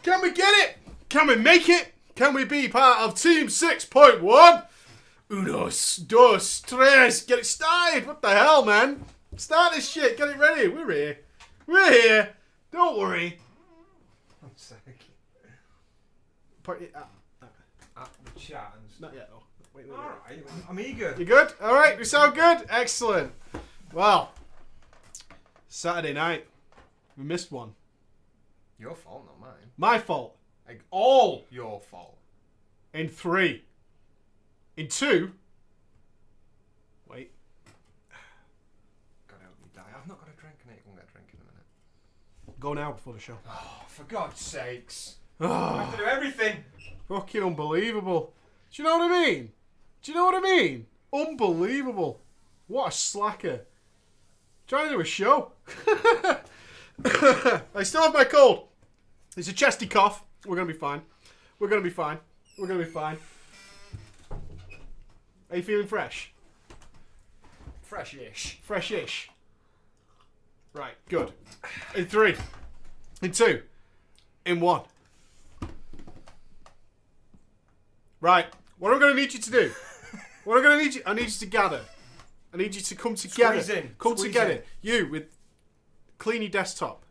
Can we get it? Can we make it? Can we be part of Team 6.1? Unos, dos, tres. Get it started. What the hell, man? Start this shit. Get it ready. We're here. We're here. Don't worry. One sec. Put it At the chat and stuff. Not yet, though. Wait. Alright, I'm eager. You good? All right. We sound good? Excellent. Well, Saturday night. We missed one. Your fault, not mine. My fault. Like, all your fault. In 3. In 2. Wait. God help me die. I've not got a drink. I need to go and get a drink in a minute. Go now before the show. Oh, for God's sakes. Oh, I have to do everything. fucking unbelievable. Do you know what I mean? Do you know what I mean? Unbelievable. What a slacker. Trying to do a show. I still have my cold. It's a chesty cough. We're going to be fine. We're going to be fine. We're going to be fine. Are you feeling fresh? Fresh-ish. Fresh-ish. Right, good. In 3. In 2. In 1. Right, what I'm going to need you to do. What I'm going to need you... I need you to gather. I need you to come together. Squeeze in. Come Squeeze together. in. You with clean your desktop.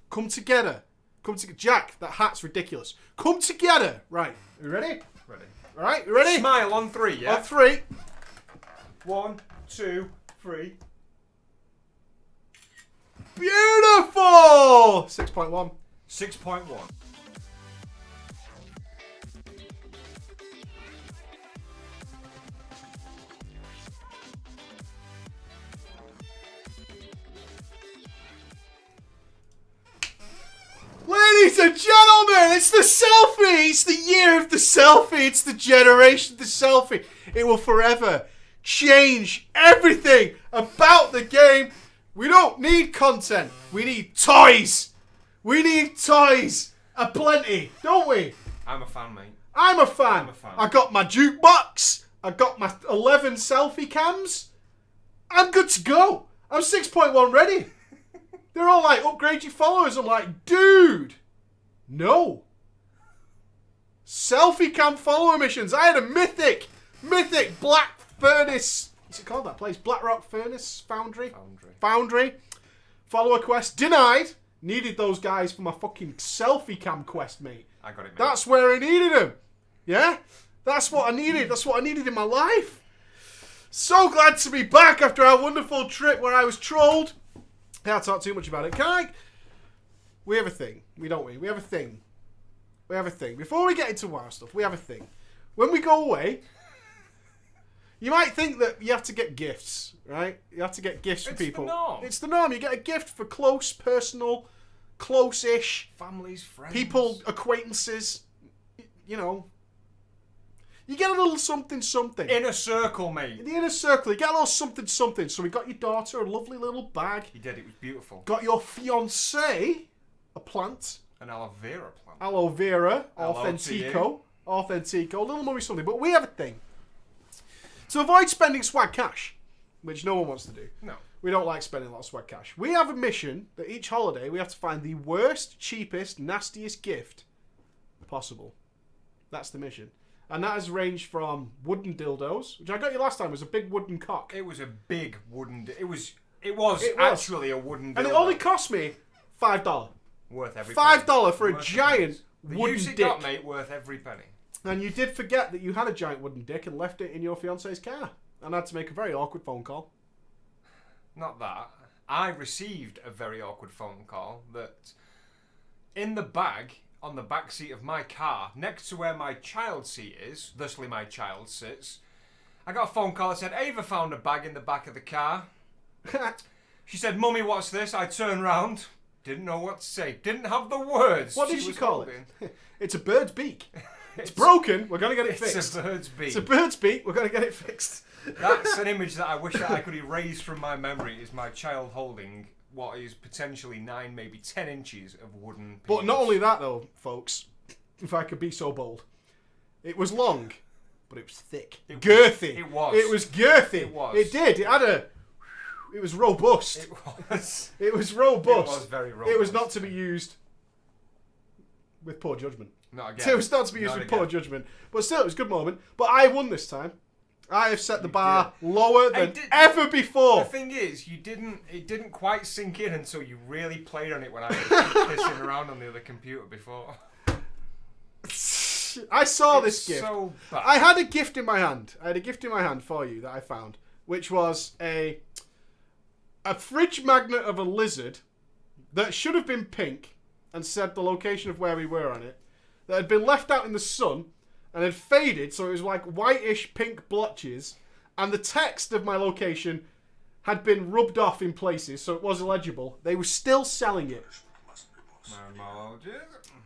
Come together. Come together. Jack, that hat's ridiculous. Come together. Right. Are you ready? Ready. All right. You ready? Smile on 3, yeah? On 3. 1, 2, 3. Beautiful. 6.1. 6.1. Ladies and gentlemen, it's the selfie. It's the year of the selfie. It's the generation of the selfie. It will forever change everything about the game. We don't need content. We need toys. We need toys aplenty, don't we? I'm a fan, mate. I'm a fan. I'm a fan. I got my jukebox. I got my 11 selfie cams. I'm good to go. I'm 6.1 ready. They're all like, upgrade your followers. I'm like, dude, no. Selfie cam follower missions. I had a mythic Black Furnace. What's it called, that place? Black Rock Furnace Foundry. Follower quest denied. Needed those guys for my fucking selfie cam quest, mate. I got it, mate. That's where I needed them. Yeah? That's what I needed. That's what I needed in my life. So glad to be back after our wonderful trip where I was trolled. Can't talk too much about it. Can I? We have a thing. We don't we? We have a thing. We have a thing. Before we get into WoW stuff, we have a thing. When we go away, you might think that you have to get gifts, right? You have to get gifts for people. It's the norm. It's the norm. You get a gift for close, personal, close-ish. Families, friends. People, acquaintances, you know. You get a little something. Inner circle, mate. In the inner circle, you get a little something. So we got your daughter a lovely little bag. He did, it was beautiful. Got your fiancé a plant. An aloe vera plant. Aloe vera. Hello Authentico. Authentico. Little mummy something. But we have a thing. To avoid spending swag cash, which no one wants to do. No. We don't like spending a lot of swag cash. We have a mission that each holiday we have to find the worst, cheapest, nastiest gift possible. That's the mission. And that has ranged from wooden dildos, which I got you last time, was a big wooden cock. It was a big wooden... It was actually a wooden dildo. And it only cost me $5. Worth every penny. $5 for a Worth giant the wooden use it dick. got, mate, worth every penny. And you did forget that you had a giant wooden dick and left it in your fiance's car. And I had to make a very awkward phone call. Not that. I received a very awkward phone call that in the bag... on the back seat of my car, next to where my child seat is, thusly my child sits, I got a phone call that said, Ava found a bag in the back of the car. She said, Mummy, what's this? I turned round, didn't know what to say, didn't have the words. What did she was call holding. it? It's a bird's beak. It's broken, we're going to get it fixed. It's a bird's beak. It's a bird's beak, we're going to get it fixed. That's an image that I wish that I could erase from my memory, is my child holding what is potentially 9, maybe 10 inches of wooden penis. But not only that, though, folks, if I could be so bold, it was long, but it was thick. Girthy. It was. It was girthy. It was. It did. It had a... It was robust. It was. It was robust. It was very robust. It was not to be used with poor judgment. Not again. It was not to be used with poor judgment. But still, it was a good moment. But I won this time. I have set the bar lower than ever before. The thing is, it didn't quite sink in until you really played on it when I was pissing around on the other computer before. I saw this gift. So bad. I had a gift in my hand. I had a gift in my hand for you that I found, which was a fridge magnet of a lizard that should have been pink and said the location of where we were on it, that had been left out in the sun and had faded, so it was like whitish pink blotches, and the text of my location had been rubbed off in places, so it was illegible. They were still selling it.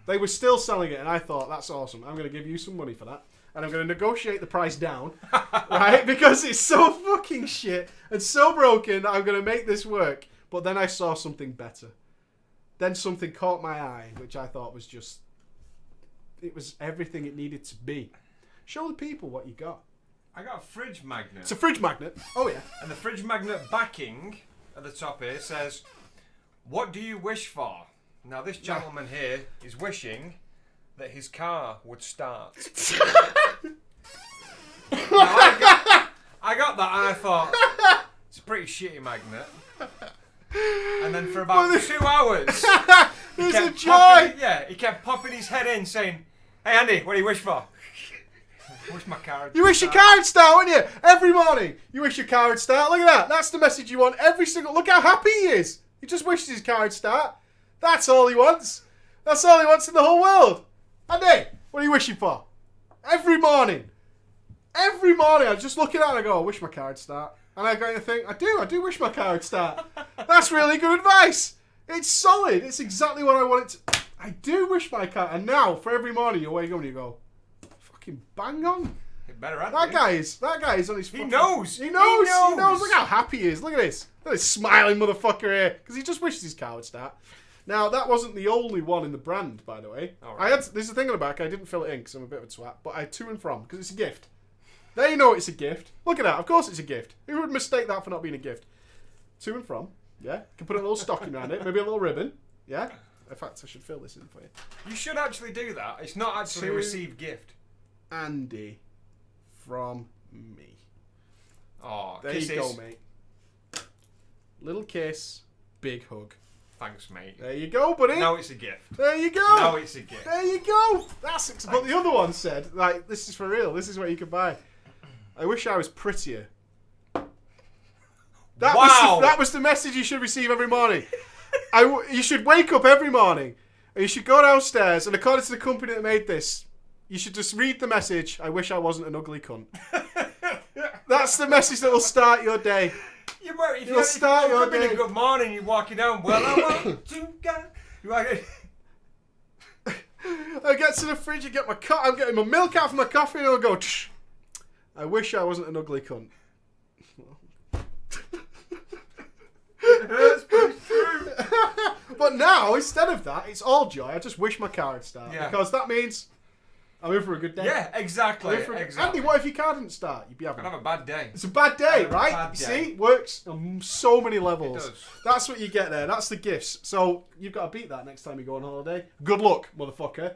They were still selling it, and I thought, that's awesome. I'm going to give you some money for that, and I'm going to negotiate the price down, right? Because it's so fucking shit and so broken that I'm going to make this work. But then I saw something better. Then something caught my eye, which I thought was just... It was everything it needed to be. Show the people what you got. I got a fridge magnet. It's a fridge magnet. Oh, yeah. And the fridge magnet backing at the top here says, "What do you wish for?" Now, this gentleman here is wishing that his car would start. I got that and I thought, it's a pretty shitty magnet. And then for about 2 hours, there's a joy. He kept popping his head in saying, "Hey Andy, what do you wish for?" I wish my car would You wish your car would start, wouldn't you? Every morning, you wish your car would start. Look at that. That's the message you want every single... Look how happy he is. He just wishes his car would start. That's all he wants. That's all he wants in the whole world. Andy, what are you wishing for? Every morning. Every morning, I just look at it and I go, I wish my car would start. And I go to think, I do wish my car would start. That's really good advice. It's solid. It's exactly what I want it to... I do wish my car... And now, for every morning, you wake up and you go, fucking bang on. That guy is on his fucking... He knows. He knows. Look how happy he is. Look at this. Look at this smiling motherfucker here. Because he just wishes his car would start. Now, that wasn't the only one in the brand, by the way. Right. There's a thing on the back. I didn't fill it in because I'm a bit of a twat. But I had to and from because it's a gift. They know it's a gift. Look at that. Of course it's a gift. Who would mistake that for not being a gift? To and from. Yeah. You can put a little stocking around it. Maybe a little ribbon. Yeah. In fact, I should fill this in for you. You should actually do that. It's not actually a received gift. Andy from me. Oh, there kisses. You go, mate. Little kiss. Big hug. Thanks, mate. There you go, buddy. Now it's a gift. There you go. Now it's a gift. There you go. But the other one said, like, this is for real. This is what you can buy. I wish I was prettier. That was the message you should receive every morning. You should wake up every morning and you should go downstairs and according to the company that made this, you should just read the message, I wish I wasn't an ugly cunt. That's the message that will start your day. If you woke up in a good morning, you're walking down, well, I want to go. I get to the fridge and I'm getting my milk out for my coffee and I'll go, tsh, I wish I wasn't an ugly cunt. That's pretty true. But now, instead of that, it's all joy. I just wish my car would start. Yeah. Because that means I'm in for a good day. Yeah, exactly. Andy, what if your car didn't start? You'd be having... I'd have a bad day. It's a bad day, right? Bad day. See? Works on so many levels. It does. That's what you get there. That's the gifts. So, you've got to beat that next time you go on holiday. Good luck, motherfucker.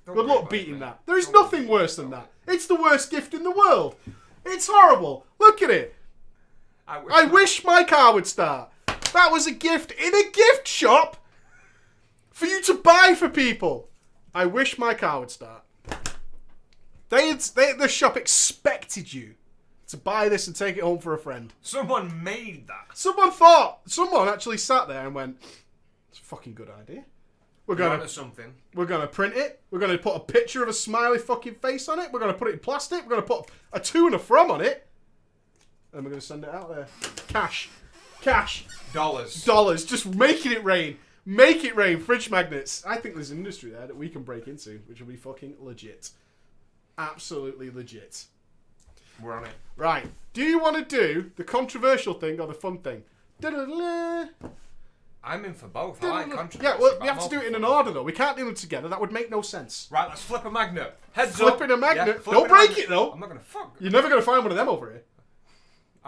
Good luck beating that. There is nothing worse than that. It's the worst gift in the world. It's horrible. Look at it. I wish my car would start. That was a gift in a gift shop for you to buy for people. I wish my car would start. The shop expected you to buy this and take it home for a friend. Someone made that. Someone actually sat there and went, it's a fucking good idea. We're going to print it. We're going to put a picture of a smiley fucking face on it. We're going to put it in plastic. We're going to put a to and a from on it. And we're going to send it out there. Cash. Dollars. Just making it rain. Make it rain. Fridge magnets. I think there's an industry there that we can break into, which will be fucking legit. Absolutely legit. We're on it. Right. Do you want to do the controversial thing or the fun thing? I'm in for both. I like controversy. Yeah, well, we have to do it in an order, though. We can't do them together. That would make no sense. Right, let's flip a magnet. Flipping a magnet. Don't break it, though. I'm not going to fuck. You're never going to find one of them over here.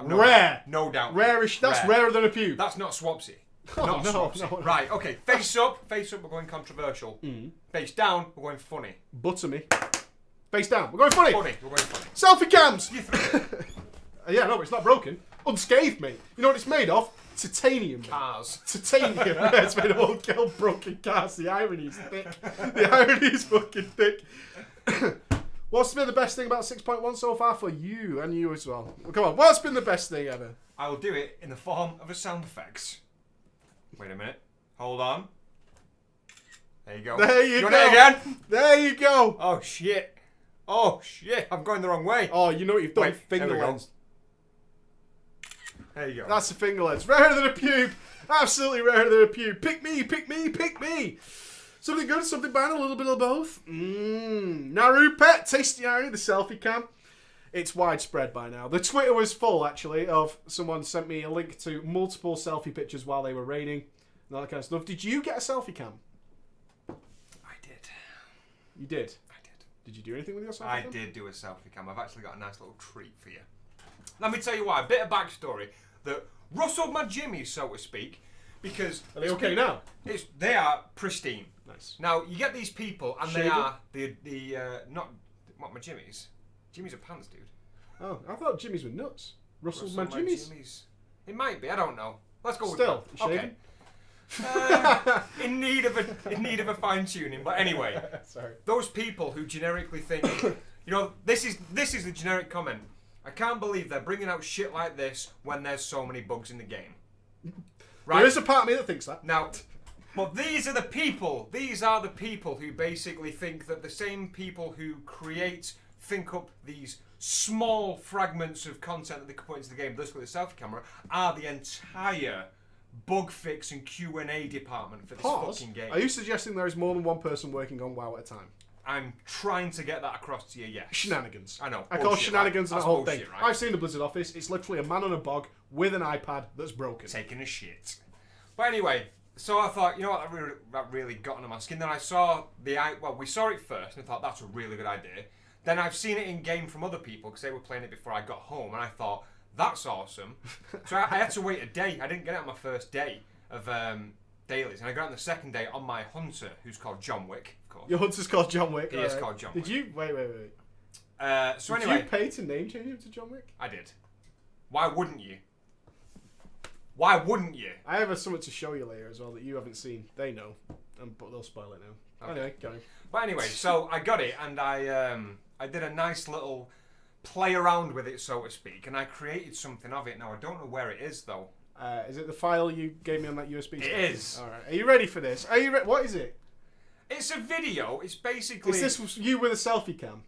Rare. No doubt. Rarish. That's rarer than a pube. That's not Swapsy. Oh, Not no, swapsy. no. Right, okay. Face up, we're going controversial. Face down, we're going funny. Butter me. Face down. We're going funny. Funny, we're going funny. Selfie cams. You three. Yeah, no, but it's not broken. Unscathed, mate. You know what it's made of? Titanium. Cars. Titanium. Yeah, it's made of old girl broken cars. The irony is thick. The irony is fucking thick. What's been the best thing about 6.1 so far for you and you as well? Come on, what's been the best thing ever? I will do it in the form of a sound effects. Wait a minute. Hold on. There you go. There you want go. it again? There you go. Oh shit. Oh shit. I'm going the wrong way. Oh, you know what you've done? Wait, Finger there we go. lens. There you go. That's a finger lens. Rarer than a pube. Absolutely rarer than a pube. Pick me, pick me, pick me. Something good, something bad, a little bit of both. Naru Pet, tasty irony, the selfie cam. It's widespread by now. The Twitter was full, actually, of someone sent me a link to multiple selfie pictures while they were raiding and all that kind of stuff. Did you get a selfie cam? I did. You did? I did. Did you do anything with your selfie I cam? did do a selfie cam. I've actually got a nice little treat for you. Let me tell you why. A bit of backstory that rustled my jimmies, so to speak, because... Are they okay now? They are pristine. Nice. Now, you get these people, and Shaven? they are not... What, my jimmies? Jimmies are pants, dude. Oh, I thought Jimmy's were nuts. Russell's my Rustle Jimmy's. It might be. I don't know. Let's go Still, with that. shaven? Okay. In need of a fine tuning, but anyway, Sorry. those people who generically think, this is the generic comment. I can't believe they're bringing out shit like this when there's so many bugs in the game. Right? There is a part of me that thinks that. Now, but these are the people who basically think that the same people who think up these small fragments of content that they could put into the game, thus with the selfie camera, are the entire bug fix and Q&A department for this fucking game. Are you suggesting there is more than one person working on WoW at a time? I'm trying to get that across to you, yes. Shenanigans. I know. I call shenanigans right? that whole bullshit, thing. right? I've seen the Blizzard office. It's literally a man on a bog with an iPad that's broken. Taking a shit. But anyway, so I thought, you know what, that really got under my skin. Then I saw we saw it first and I thought that's a really good idea. Then I've seen it in game from other people because they were playing it before I got home, and I thought that's awesome. So I had to wait a day. I didn't get it on my first day of dailies, and I got it on the second day on my hunter, who's called John Wick, of course. Your hunter's called John Wick. He is called John Wick. Did you wait? So Did anyway, you pay to name change him to John Wick? I did. Why wouldn't you? Why wouldn't you? I have something to show you later as well that you haven't seen. They know, but they'll spoil it now. Okay. Anyway, go on. But anyway, so I got it, and I did a nice little play around with it, so to speak, and I created something of it. Now I don't know where it is though. Is it the file you gave me on that USB stick? It is. All right. Are you ready for this? Are you? What is it? It's a video. It's basically. Is this you with a selfie cam?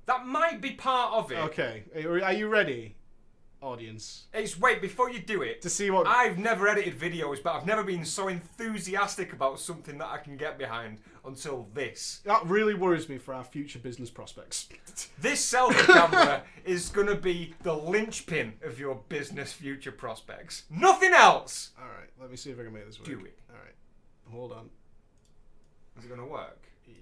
That might be part of it. Okay. Are you ready, audience? Wait, before you do it, To see what? I've never edited videos, but I've never been so enthusiastic about something that I can get behind until this. That really worries me for our future business prospects. This selfie camera is going to be the linchpin of your business future prospects. Nothing else! All right. Let me see if I can make this work. Do it. All right. Hold on. Is it going to work? Yeah.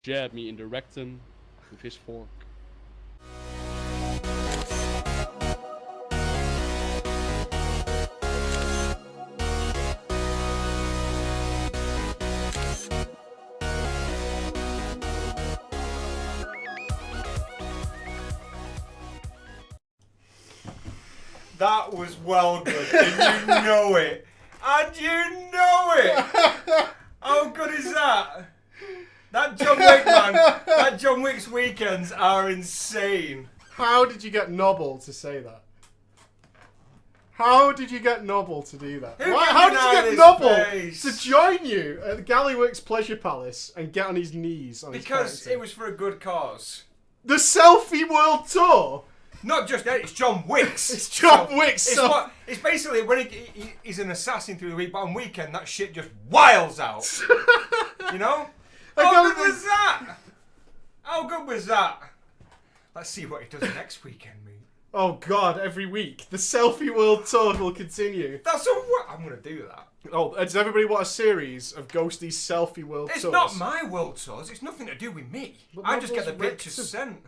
jabbed me in the rectum with his fork. That was well good, and you know it. And you know it! How good is that? That John Wick, man. That John Wick's weekends are insane. How did you get Nobble to say that? How did you get Nobble to do that? How did you get Nobble to join you at Gallywix Pleasure Palace and get on his knees on his Because character? it was for a good cause. The Selfie World Tour? Not just that, it's John Wick's. It's John Wick's. It's basically when he's an assassin through the week, but on weekend that shit just wiles out. You know? How good was that? How good was that? Let's see what he does next weekend, mate. Oh God, every week. The Selfie World Tour will continue. I'm going to do that. Oh, does everybody want a series of Ghosty's Selfie World Tours? It's not my world tours. It's nothing to do with me. But I just get the Nobble's pictures Wick's sent.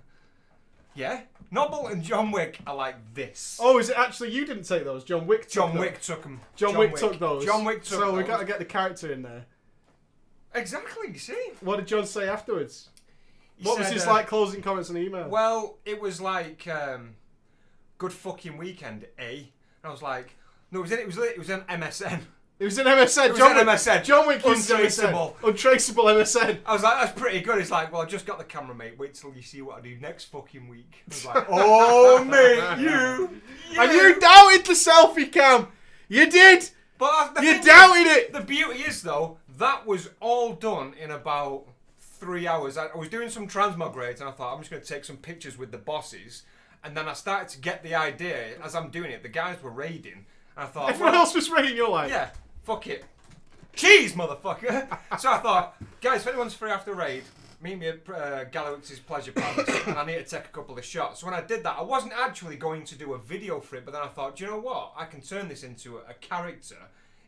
Yeah? Nobble and John Wick are like this. Oh, is it actually you didn't take those? John Wick took John those. Wick took them. John Wick took those. John Wick took So those. we've got to get the character in there. Exactly, you see? What did John say afterwards? He What was said, his like closing comments on the email? Well, it was like, good fucking weekend, eh? And I was like, no, it was an MSN. It was an MSN. It was an MSN. John Wick uses Untraceable. MSN. Untraceable MSN. I was like, that's pretty good. He's like, well, I just got the camera, mate. Wait till you see what I do next fucking week. I was like, oh, mate, you. And you doubted the selfie cam. You did. But you doubted it. The beauty is, though, that was all done in about 3 hours. I was doing some transmog raids, and I thought, I'm just going to take some pictures with the bosses. And then I started to get the idea, as I'm doing it, the guys were raiding. And I thought, everyone else was raiding your life. Yeah, fuck it. Cheese, motherfucker. So I thought, guys, if anyone's free after raid, meet me at Gallywix's Pleasure Palace, and I need to take a couple of shots. So when I did that, I wasn't actually going to do a video for it, but then I thought, do you know what? I can turn this into a character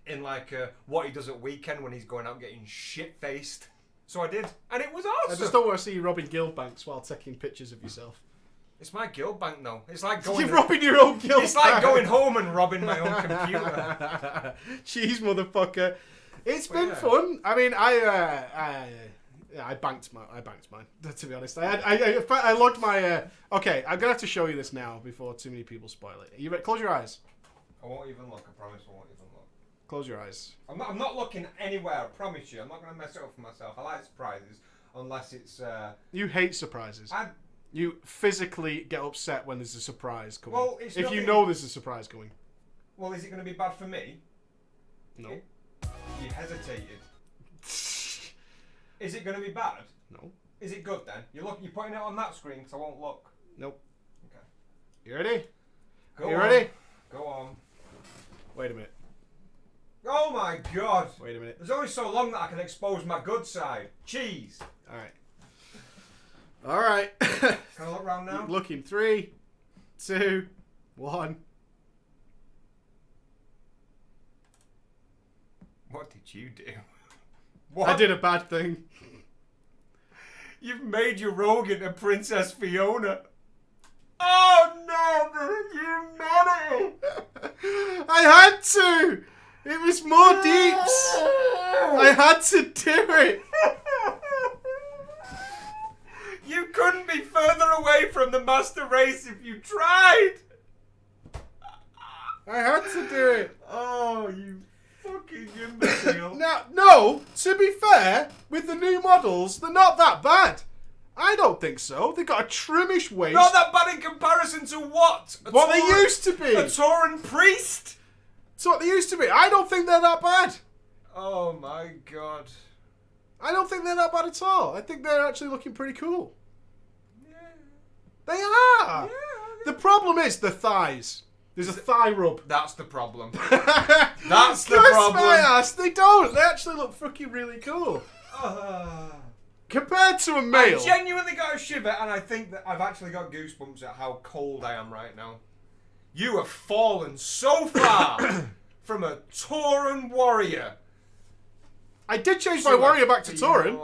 in like what he does at weekend when he's going out getting shit-faced. So I did, and it was awesome. I just don't want to see you robbing Guildbanks while taking pictures of yourself. It's my guild bank, though. It's like going... You're robbing your own guild It's like going home and robbing my own computer. Jeez, motherfucker. It's been fun. I mean, I banked mine. To be honest, I logged my. Okay, I'm gonna have to show you this now before too many people spoil it. You ready? Close your eyes. I won't even look. I promise I won't even look. Close your eyes. I'm not looking anywhere. I promise you. I'm not gonna mess it up for myself. I like surprises, unless it's. You hate surprises. You physically get upset when there's a surprise coming. Well, it's if you know there's a surprise coming. Well, is it going to be bad for me? No. You hesitated. Is it going to be bad? No. Is it good then? You're putting it on that screen because I won't look. Nope. Okay. You ready? Go you on. ready? Go on. Wait a minute. Oh my god. Wait a minute. There's only so long that I can expose my good side. Cheese. All right. All right. Can I look round now? Looking 3, 2, 1. What did you do? What? I did a bad thing. You've made your rogue into Princess Fiona. Oh no, humanity! I had to. It was more deeps. I had to do it. You couldn't be further away from the master race if you tried. I had to do it. Oh, you fucking imbecile. No, to be fair, with the new models, they're not that bad. I don't think so. They got a trimmish waist. Not that bad in comparison to what? What they used to be. A Tauran priest? It's what they used to be. I don't think they're that bad. Oh my god. I don't think they're that bad at all. I think they're actually looking pretty cool. Yeah. They are. Yeah. The problem is the thighs. There's a thigh rub. That's the problem. That's the problem. My ass, they don't. They actually look fucking really cool. Compared to a male. I genuinely got a shiver, and I think that I've actually got goosebumps at how cold I am right now. You have fallen so far from a Tauran warrior. I did change my warrior back to Tauran.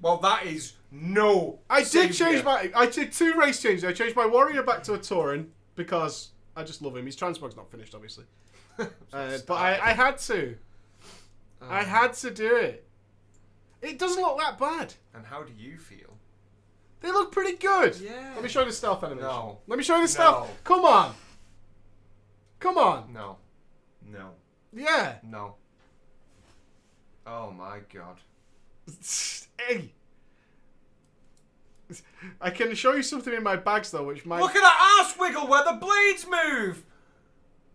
Well, that is no. I did saviour. change I did 2 race changes. I changed my Warrior back to a Tauren because I just love him. His transmog's not finished, obviously. But I had to. I had to do it. It doesn't look that bad. And how do you feel? They look pretty good. Yeah. Let me show you the stealth animation. No. Let me show you the stealth. No. Come on. Come on. No. No. Yeah. No. Oh my god. Hey. I can show you something in my bags though, which might. Look at that arse wiggle where the blades move!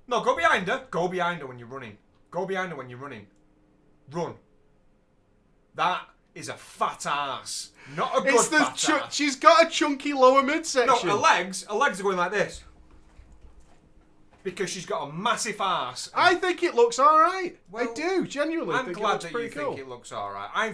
No, go behind her. Go behind her when you're running. Go behind her when you're running. Run. That is a fat ass. Not a good It's the fat ass. she's got a chunky lower midsection. No, her legs are going like this. Because she's got a massive ass. I think it looks alright. Well, I do, genuinely. I'm think glad it looks that pretty you cool. think it looks alright. I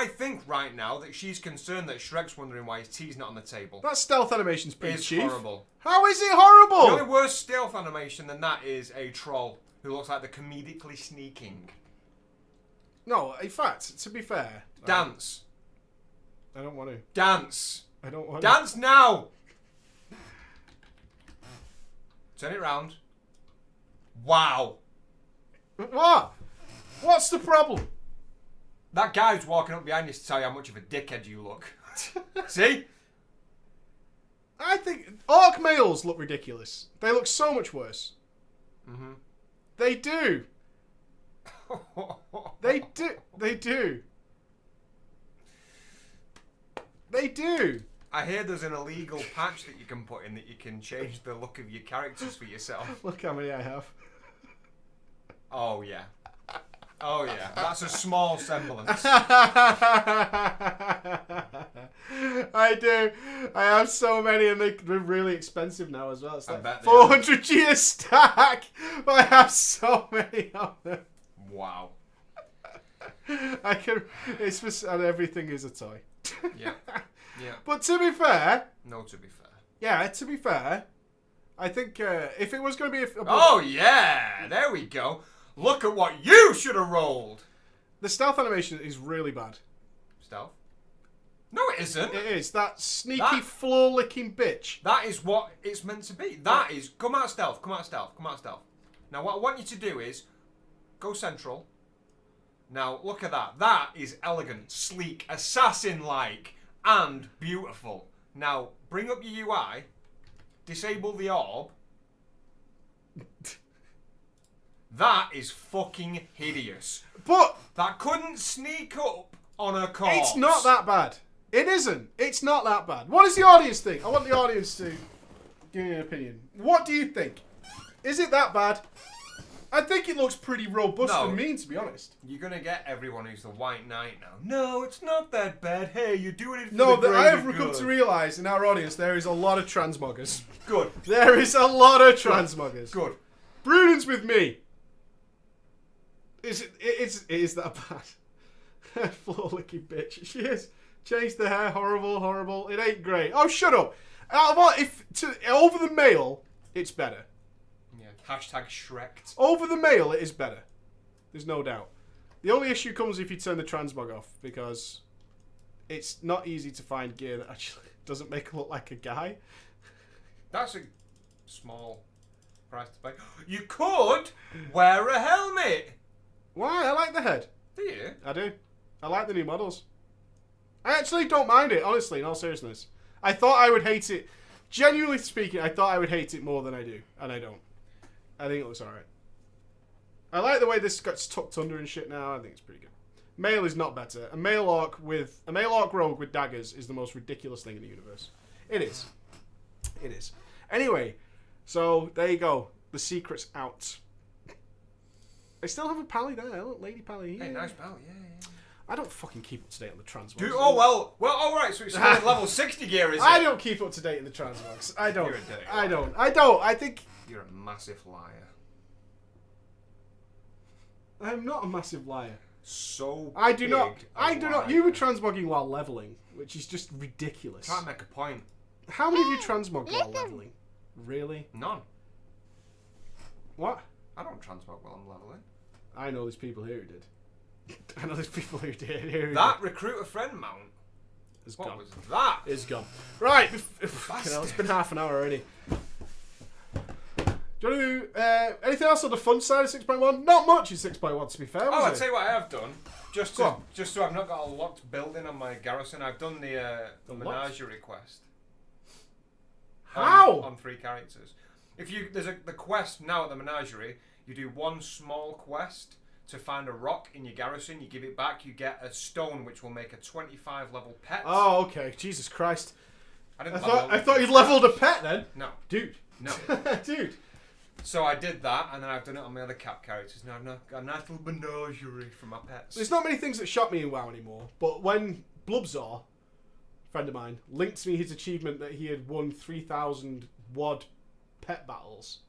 think right now that she's concerned that Shrek's wondering why his tea's not on the table. That stealth animation's pretty It's cheap. horrible. How is it The horrible? only worse stealth animation than that is a troll who looks like they're comedically sneaking. No, in fact, to be fair. Dance. I don't want to. Dance. I don't want Dance now! Turn it round. Wow. to. What? What's the problem? That guy's walking up behind you to tell you how much of a dickhead you look. See? I think orc males look ridiculous. They look so much worse. Mm-hmm. They do. They do. They do. They do. I hear there's an illegal patch that you can put in that you can change the look of your characters for yourself. Look how many I have. Oh, yeah. Oh, yeah. That's a small semblance. I do. I have so many, and they're really expensive now as well. It's I like bet they are. 400 G a stack. But I have so many of them. Wow. I can. It's for, and everything is a toy. Yeah. Yeah. But to be fair, No, to be fair. yeah. To be fair, I think if it was going to be Oh, yeah. There we go. Look at what you should have rolled. the stealth animation is really bad. Stealth? No, it isn't. It is that sneaky That- floor licking bitch. That is what it's meant to be. That is... Come out stealth. Come out stealth. Come out stealth. Now, what I want you to do is go central. Now, look at that. That is elegant, sleek, assassin-like, and beautiful. Now, bring up your UI. Disable the orb. That is fucking hideous. But That couldn't sneak up on a corpse. it's not that bad. It isn't. It's not that bad. What does the audience think? I want the audience to give me an opinion. What do you think? Is it that bad? I think it looks pretty robust No. and mean, to be honest. You're gonna get everyone who's the White Knight now. No, it's not that bad. Hey, you're doing it for No, the I have greater come good. to realise in our audience there is a lot of transmoggers. Good. There is a lot of transmoggers. Good. Brunen's with me. It is that bad. Floor licking bitch. She is. Changed the hair. Horrible, horrible. It ain't great. Oh, shut up. Out of all, over the male, it's better. Yeah. Hashtag Shreked. Over the male, it is better. There's no doubt. The only issue comes if you turn the transmog off, because it's not easy to find gear that actually doesn't make her look like a guy. That's a small price to pay. You could wear a helmet. Why? I like the head. Do you? I do. I like the new models. I actually don't mind it, honestly, in all seriousness. I thought I would hate it. Genuinely speaking, I thought I would hate it more than I do, and I don't. I think it looks alright. I like the way this gets tucked under and shit now. I think it's pretty good. Male is not better. A male orc rogue with daggers is the most ridiculous thing in the universe. It is. It is. Anyway, so there you go. The secret's out. I still have a pally there. Look, Lady Pally. Hey, Yeah. nice belt. Yeah. I don't fucking keep up to date on the transmogs. Do oh well. Well, all right. So it's still at level 60 gear, is it? I don't keep up to date in the transmogs. I don't. You're a dirty I liar. don't. I don't. I think You're a massive liar. I'm not a massive liar. So I do not. big a I do not. liar. You were transmogging while leveling, which is just ridiculous. Can't make a point. How many of you transmogged while leveling? Really? None. What? I don't transmog while I'm leveling. I know there's people here who did. I know there's people who did. That recruit a friend mount. It's What gone. was that? It's gone. Right. It's been half an hour already. Do you want to do anything else on the fun side of 6.1? Not much in 6.1, to be fair. Oh, I'll was tell it? you what I have done. Just Go on. so I've not got a locked building on my garrison, I've done the menagerie quest. How? On 3 characters. If you the quest now at the menagerie, you do one small quest to find a rock in your garrison. You give it back. You get a stone which will make a 25 level pet. Oh, okay. Jesus Christ. I I thought you'd leveled a pet then. No, Dude. no. Dude. So I did that, and then I've done it on my other cap characters. Now I've got a nice little menagerie for my pets. There's not many things that shock me in WoW anymore, but when Blubzor, a friend of mine, linked me his achievement that he had won 3,000 WoD pet battles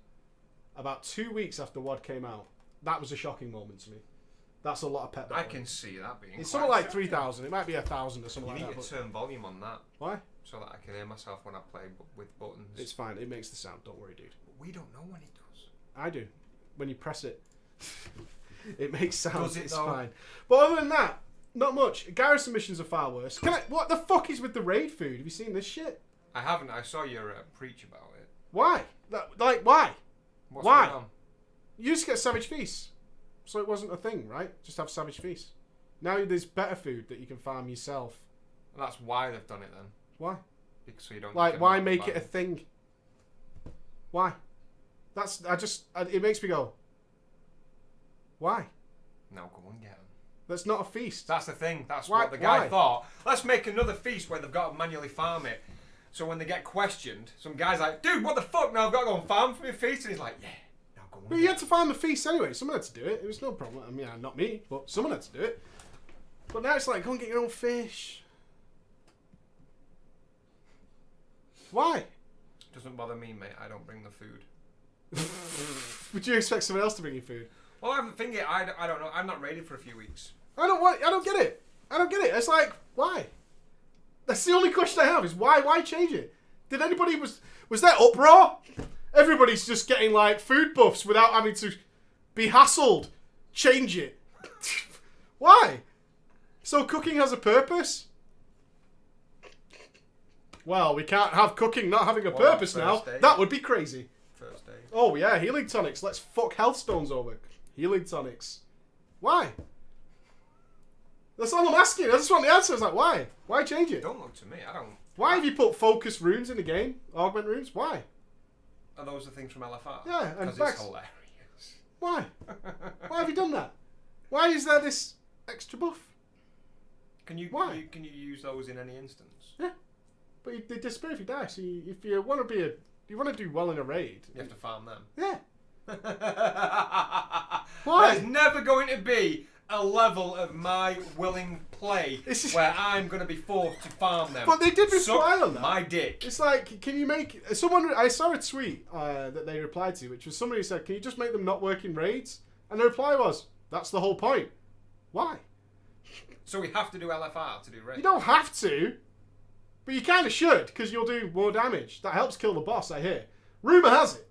about 2 weeks after WoD came out, that was a shocking moment to me. That's a lot of pet I battles. can see that being. It's quite something like shocking. 3,000. It might be 1,000 or something You like need that. to But turn volume on that why? so that I can hear myself when I play with buttons. It's fine. It makes the sound. Don't worry, dude. We don't know when it does. I do. When you press it, it makes sound. Does it It's though? fine. But other than that, not much. Garrison missions are far worse. What the fuck is with the raid food? Have you seen this shit? I haven't. I saw your preach about it. Why? Why? What's Why? going on? You used to get Savage Feast. So it wasn't a thing, right? Just have Savage Feast. Now there's better food that you can farm yourself. Well, that's why they've done it then. Why? Because so you don't. Like, get why knocked make back. it a thing? Why? It makes me go, why? No, go and get them. That's not a feast. That's the thing. That's Why- what the guy why? thought. Let's make another feast where they've got to manually farm it. So when they get questioned, some guy's like, "Dude, what the fuck? Now I've got to go and farm for my feast," and he's like, "Yeah, now go and But get you had to farm the feast anyway. Someone had to do it. It was no problem. I mean, not me, but someone had to do it. But now it's like, go and get your own fish. Why? Doesn't bother me, mate. I don't bring the food. Would you expect someone else to bring you food? Well, I'm thinking. I don't know. I'm not raided for a few weeks. I don't get it. I don't get it. It's like, why? That's the only question I have is why? Why change it? Did anybody was there uproar? Everybody's just getting like food buffs without having to be hassled. Change it. Why? So cooking has a purpose? Well, we can't have cooking not having a What about purpose now. first aid? That would be crazy. First day. Oh yeah, healing tonics. Let's fuck health stones over. Healing tonics. Why? That's all I'm asking. I just want the answer. I was like, why? Why change it? Don't look to me. I don't. Why have you put focus runes in the game? Augment runes? Why? Are those the things from LFR? Yeah, and because Vex. it's hilarious. Why? Why have you done that? Why is there this extra buff? Can you Why? can you use those in any instance? Yeah, but they disappear if you die. So if you want to you want to do well in a raid. You have to farm them. Yeah. Why? There's never going to be a level of my willing play This is- where I'm going to be forced to farm them. But they did reply Suck on that. my dick. It's like, can you make someone? I saw a tweet that they replied to, which was somebody who said, "Can you just make them not work in raids?" And the reply was, "That's the whole point. Why? So we have to do LFR to do raid. You don't have to, but you kind of should because you'll do more damage. That helps kill the boss. I hear. Rumor has it.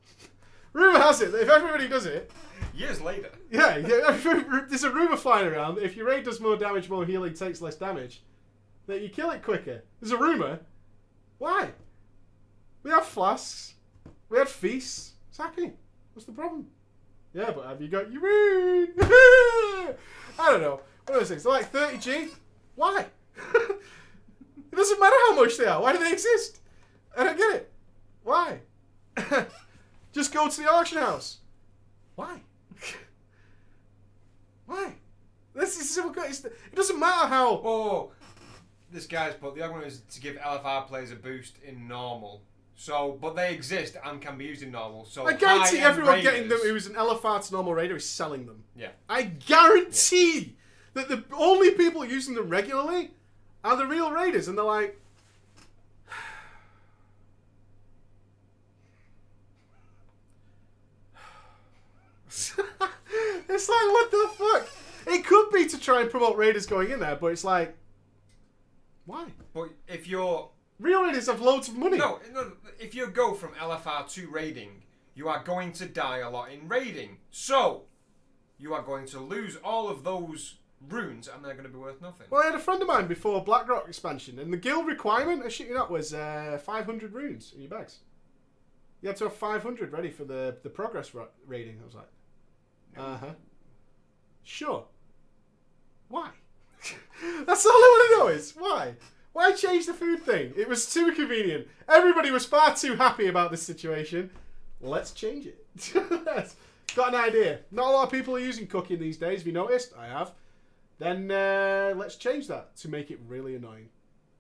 Rumor has it that if everybody does it, Years later. yeah, there's a rumor flying around that if your raid does more damage, more healing, takes less damage, that you kill it quicker. There's a rumor. Why? We have flasks. We had feasts. What's happening? What's the problem? Yeah, but have you got your rune? I don't know. What are those things? They're like 30G? Why? It doesn't matter how much they are. Why do they exist? I don't get it. Why? Just go to the auction house. Why? Why? This is simple. It doesn't matter how. Oh, this guy's put the argument is to give LFR players a boost in normal. So, but they exist and can be used in normal. So I guarantee high-end everyone getting them raiders- who's an LFR to normal raider is selling them. Yeah. I guarantee that the only people using them regularly are the real raiders, and they're like, it's like, what the fuck? It could be to try and promote raiders going in there, but it's like, why? But if you're Real raiders have loads of money. no, if you go from LFR to raiding, you are going to die a lot in raiding. So you are going to lose all of those runes and they're going to be worth nothing. Well, I had a friend of mine before Blackrock expansion, and the guild requirement, I shit you not, was 500 runes in your bags. You had to have 500 ready for the progress rating. I was like, sure. Why? That's all I want to know is why. Why change the food thing? It was too convenient. Everybody was far too happy about this situation. Let's change it. Got an idea. Not a lot of people are using cooking these days. Have you noticed? I have. Then let's change that to make it really annoying.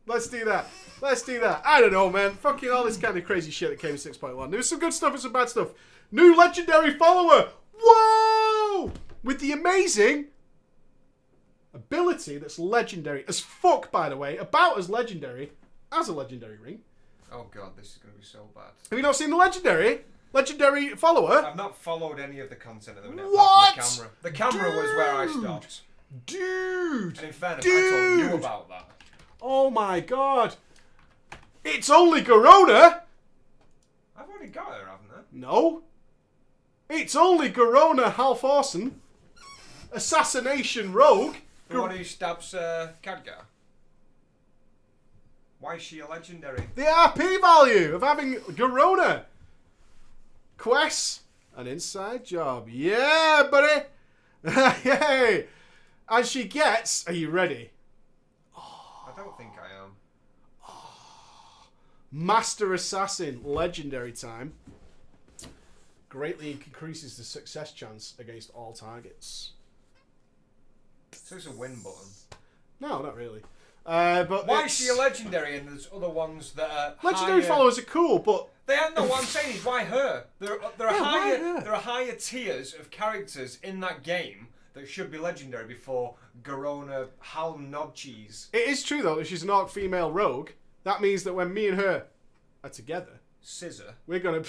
Let's do that. Let's do that. I don't know, man. Fucking all this kind of crazy shit that came in 6.1. There was some good stuff and some bad stuff. New legendary follower. Whoa! With the amazing ability that's legendary as fuck, by the way. About as legendary as a legendary ring. Oh god, this is going to be so bad. Have you not seen the legendary? Legendary follower? I've not followed any of the content at the minute. What? The camera. The camera was where I stopped. Dude! And in fairness, I told you about that. Oh my god. It's only Garona! I've already got her, haven't I? No. It's only Garona Halforsen. Assassination Rogue. The one who stabs Khadgar. Why is she a legendary? The RP value of having Garona. Quests. An inside job. Yeah, buddy. Yay. And she gets... Are you ready? I don't think I am. Master Assassin. Legendary time. Greatly increases the success chance against all targets. So it's a win button. No, not really. But why is she a legendary and there's other ones that are legendary higher... followers are cool, but They are, no, what I'm saying is why her? There are Yeah, higher why her? there are higher tiers of characters in that game that should be legendary before Garona Hal Nodcheese. it is true though that she's an orc female rogue. That means that when me and her are together, Scissor. we're gonna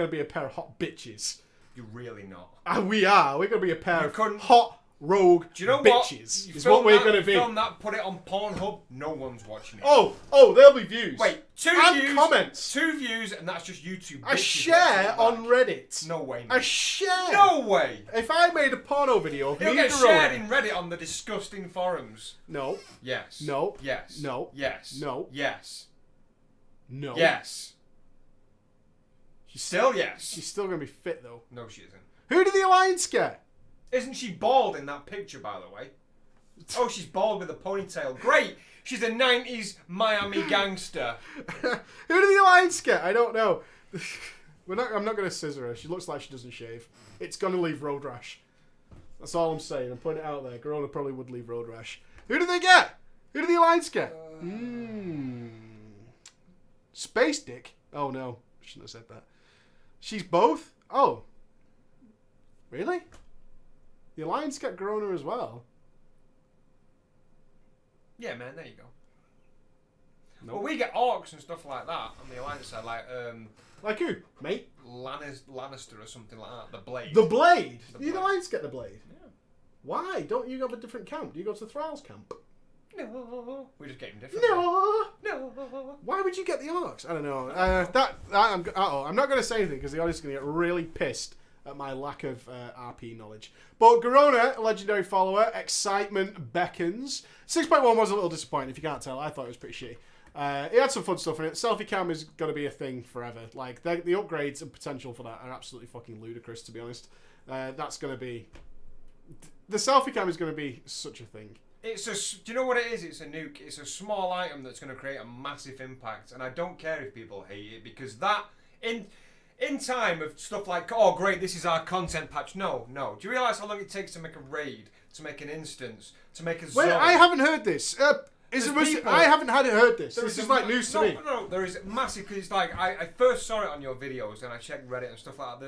be a pair of hot bitches. You're really not. And we are. We're gonna be a pair You of couldn't- hot rogue Do you know what? bitches. You Is film what we're that- gonna be. Film that, put it on Pornhub. No one's watching it. Oh, there'll be views. Wait, 2 and views, comments. 2 views, and that's just YouTube. I bitches share watching on it back. Reddit. No way. I Mate. share. No way. If I made a porno video of It'll me get and shared Garona, in Reddit on the disgusting forums. no, Yes. No. Yes. No. Yes. No. Yes. no. Yes. She's Still yes. She's still gonna be fit though. No, she isn't. Who did the Alliance get? Isn't she bald in that picture, by the way? Oh, she's bald with a ponytail. Great. She's a 90s Miami gangster. Who did the Alliance get? I don't know. I'm not going to scissor her. She looks like she doesn't shave. It's going to leave road rash. That's all I'm saying. I'm putting it out there. Garona probably would leave road rash. Who did they get? Who did the Alliance get? Space Dick? Oh no. I shouldn't have said that. She's both? Oh. Really? The Alliance get Garona as well. Yeah, man, there you go. Nope. Well, we get orcs and stuff like that on the Alliance side, Like who? Mate? Lannister or something like that. The Blade. The Blade? The The Blade. Alliance get the Blade? Yeah. Why? Don't you have a different camp? Do you go to the Thrall's camp? No. We just get him different. No! No. Why would you get the Orcs? I don't know. I'm not going to say anything because the audience is going to get really pissed at my lack of RP knowledge. But Garona, a legendary follower, excitement beckons. 6.1 was a little disappointing, if you can't tell. I thought it was pretty shitty. It had some fun stuff in it. Selfie cam is going to be a thing forever. Like, the upgrades and potential for that are absolutely fucking ludicrous, to be honest. That's going to be... The selfie cam is going to be such a thing. It's do you know what it is? It's a nuke. It's a small item that's going to create a massive impact, and I don't care if people hate it because that in time of stuff like, oh great, this is our content patch. No. Do you realise how long it takes to make a raid, to make an instance, to make a zone? Wait, I haven't heard this. I haven't heard this. This is like news to me. No, there is massive, because it's like, I first saw it on your videos and I checked Reddit and stuff like that.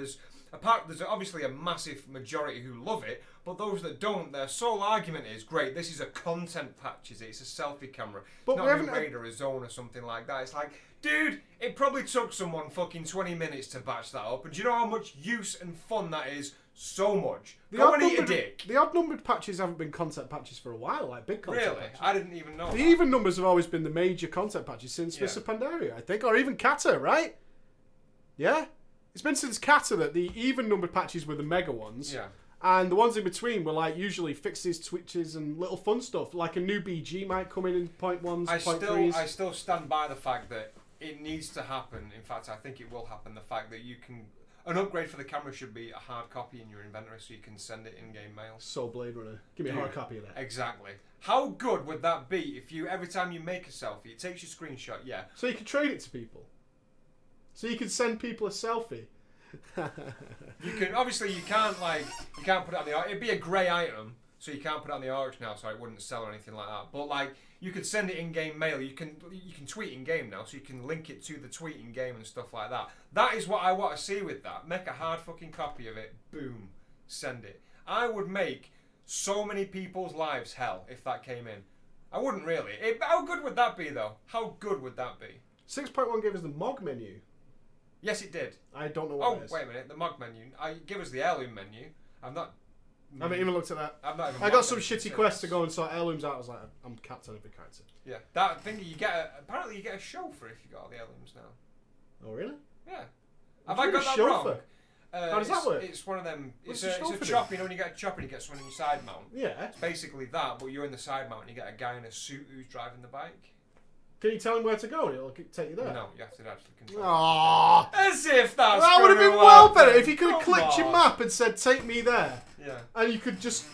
There's obviously a massive majority who love it, but those that don't, their sole argument is, great, this is a content patch, is it? It's a selfie camera. But It's we not a haven't- raid or a zone or something like that. It's like, dude, it probably took someone fucking 20 minutes to batch that up, and do you know how much use and fun that is? So much. Go and eat a dick. The odd-numbered patches haven't been content patches for a while, like big content Really? patches. I didn't even know The that. even numbers have always been the major content patches since Yeah. Mr. Pandaria, I think, or even Kata, right? Yeah? It's been since Kata that the even-numbered patches were the mega ones. Yeah. And the ones in between were like usually fixes, twitches, and little fun stuff. Like a new BG might come in 0.1s, 0.3s. I still stand by the fact that it needs to happen. In fact, I think it will happen. The fact that you can... An upgrade for the camera should be a hard copy in your inventory so you can send it in-game mail. So Blade Runner. Give me a hard copy of that. Exactly. How good would that be if you, every time you make a selfie, it takes your screenshot, yeah. So you can trade it to people. So you can send people a selfie. You can, obviously you can't put it on the, it'd be a grey item, so you can't put it on the auction now, so it wouldn't sell or anything like that. But like, you could send it in-game mail. You can tweet in-game now, so you can link it to the tweet in-game and stuff like that. That is what I want to see with that. Make a hard fucking copy of it. Boom. Send it. I would make so many people's lives hell if that came in. I wouldn't really. How good would that be, though? How good would that be? 6.1 gave us the MOG menu. Yes, it did. I don't know what it is. Wait a minute. The MOG menu. Give us the heirloom menu. I haven't even looked at that. I got some shitty quest to go and sort heirlooms out. I was like, I'm capped on every character. Yeah, that thing you get. Apparently, you get a chauffeur if you got all the heirlooms now. Oh really? Yeah. Have I got that wrong? How does that work? It's one of them. It's a a chop. You know when you get a chopper and you get someone in your side mount. Yeah. It's basically that, but you're in the side mount and you get a guy in a suit who's driving the bike. Can you tell him where to go and it'll take you there? No, you have to actually control. Aww. As if that's. That would have been well better if you could have clicked your map and said, "Take me there." Yeah. And you could just.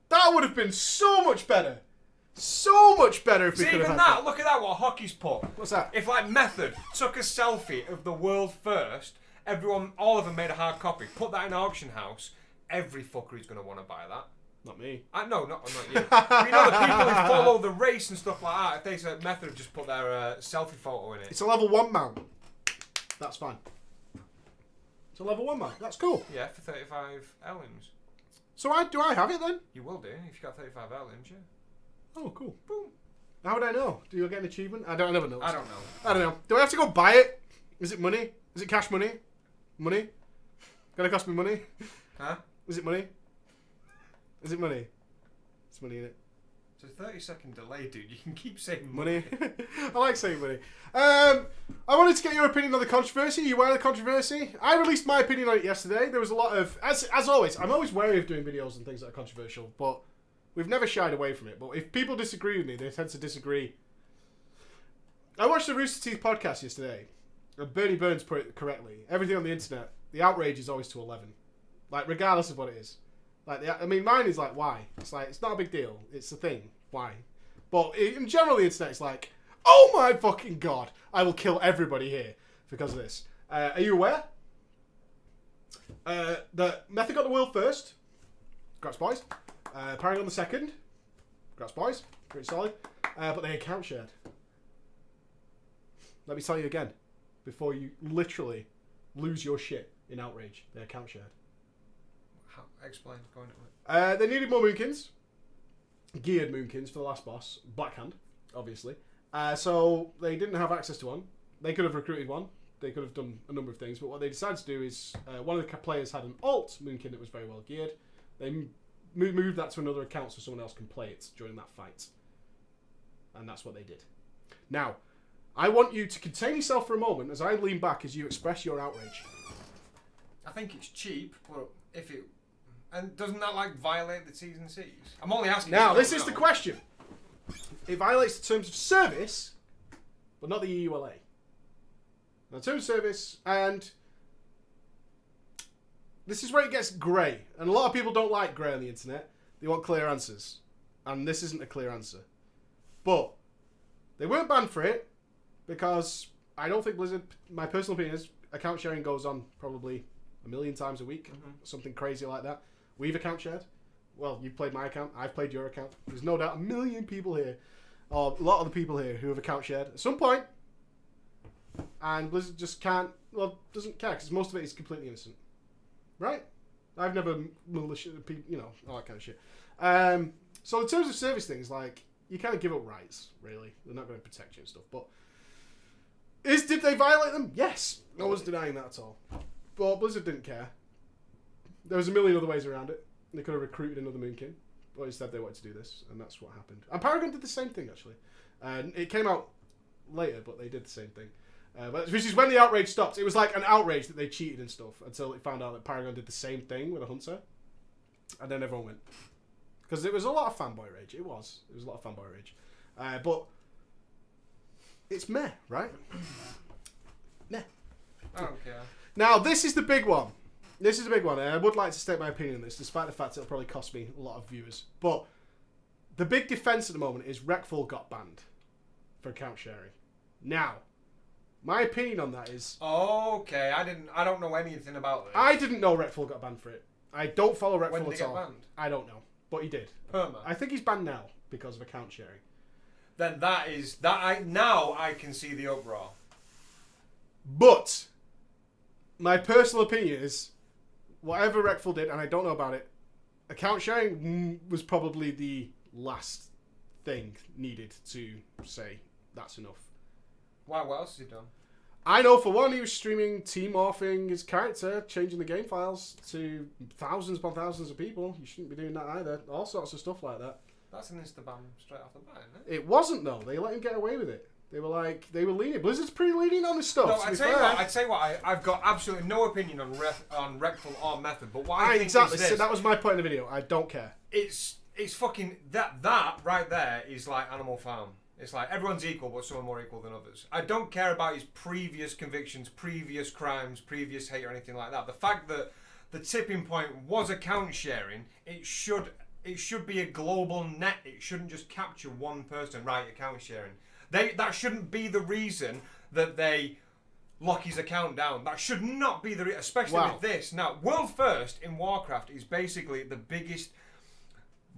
That would have been so much better. So much better if we could have even had that. Look at that. What hockey's put. What's that? If like Method took a selfie of the world first, all of them made a hard copy. Put that in an auction house. Every fucker is going to want to buy that. Not me. No, not you. You know the people who follow the race and stuff like that. If they said Method have just put their selfie photo in it. It's a level 1 mount. That's fine. It's a level 1 mount. That's cool. Yeah, for 35 heirlooms. So do I have it then? You will do if you got 35 heirlooms, yeah. Oh, cool. Boom. How would I know? Do you get an achievement? I never know. I don't know. I don't know. Do I have to go buy it? Is it money? Is it cash money? Money? Gonna cost me money? Huh? Is it money? Is it money? It's money in it. It's a 30-second delay, dude. You can keep saying Money. I like saying money. I wanted to get your opinion on the controversy. Are you aware of the controversy? I released my opinion on it yesterday. There was a lot of... As always, I'm always wary of doing videos and things that are controversial, but we've never shied away from it. But if people disagree with me, they tend to disagree. I watched the Rooster Teeth podcast yesterday, and Bernie Burns put it correctly. Everything on the internet, the outrage is always to 11. Like, regardless of what it is. Like, mine is like, why? It's like, it's not a big deal. It's a thing. Why? But in general, the internet is like, oh my fucking god, I will kill everybody here because of this. Are you aware? That Method got the world first. Congrats, boys. Paragon the second. Congrats, boys. Pretty solid. But they account shared. Let me tell you again, before you literally lose your shit in outrage, they account shared. Explain. Go into it. They needed more Moonkins. Geared Moonkins for the last boss. Blackhand, obviously. So they didn't have access to one. They could have recruited one. They could have done a number of things. But what they decided to do is, one of the players had an alt Moonkin that was very well geared. They moved that to another account so someone else can play it during that fight. And that's what they did. Now, I want you to contain yourself for a moment as I lean back as you express your outrage. I think it's cheap, but if it... And doesn't that, like, violate the T's and C's? I'm only asking... Now, this is the question. It violates the terms of service, but not the EULA. Now, terms of service, and... This is where it gets grey. And a lot of people don't like grey on the internet. They want clear answers. And this isn't a clear answer. But they weren't banned for it, because I don't think Blizzard... My personal opinion is account sharing goes on probably a million times a week. Mm-hmm. Something crazy like that. We've account shared. Well, you've played my account. I've played your account. There's no doubt a million people here, or a lot of the people here who have account shared at some point. And Blizzard just can't, well, doesn't care because most of it is completely innocent. Right? I've never malicious, you know, all that kind of shit. So in terms of service things, like, you kind of give up rights, really. They're not going to protect you and stuff. But did they violate them? Yes. No one's denying that at all. But Blizzard didn't care. There was a million other ways around it. They could have recruited another Moonkin, but instead they wanted to do this, and that's what happened. And Paragon did the same thing, actually. It came out later, but they did the same thing. Which is when the outrage stopped. It was like an outrage that they cheated and stuff until it found out that Paragon did the same thing with a Hunter. And then everyone went. Because it was a lot of fanboy rage. It was a lot of fanboy rage. But it's meh, right? Meh. I don't care. Now, this is the big one. This is a big one, and I would like to state my opinion on this, despite the fact it'll probably cost me a lot of viewers. But the big defense at the moment is Wreckful got banned for account sharing. Now, my opinion on that is... Okay, I don't know anything about this. I didn't know Wreckful got banned for it. I don't follow Wreckful When did at he all. get banned? I don't know, but he did. Perma. I think he's banned now because of account sharing. Then now I can see the uproar. But my personal opinion is, whatever Wreckful did, and I don't know about it, account sharing was probably the last thing needed to say that's enough. Why? What else has he done? I know for one, he was streaming team-morphing his character, changing the game files to thousands upon thousands of people. You shouldn't be doing that either. All sorts of stuff like that. That's an insta-ban straight off the bat, isn't it? It wasn't, though. They let him get away with it. They were lenient. Blizzard's pretty lenient on this stuff. No, I'd say what, I've got absolutely no opinion on Wreckful or Method, but what I think exactly. is this. So that was my point in the video. I don't care. It's fucking... That right there is like Animal Farm. It's like everyone's equal, but some are more equal than others. I don't care about his previous convictions, previous crimes, previous hate or anything like that. The fact that the tipping point was account sharing, it should be a global net. It shouldn't just capture one person, right, account sharing. That shouldn't be the reason that they lock his account down. That should not be the reason, especially with this. Now, World First in Warcraft is basically the biggest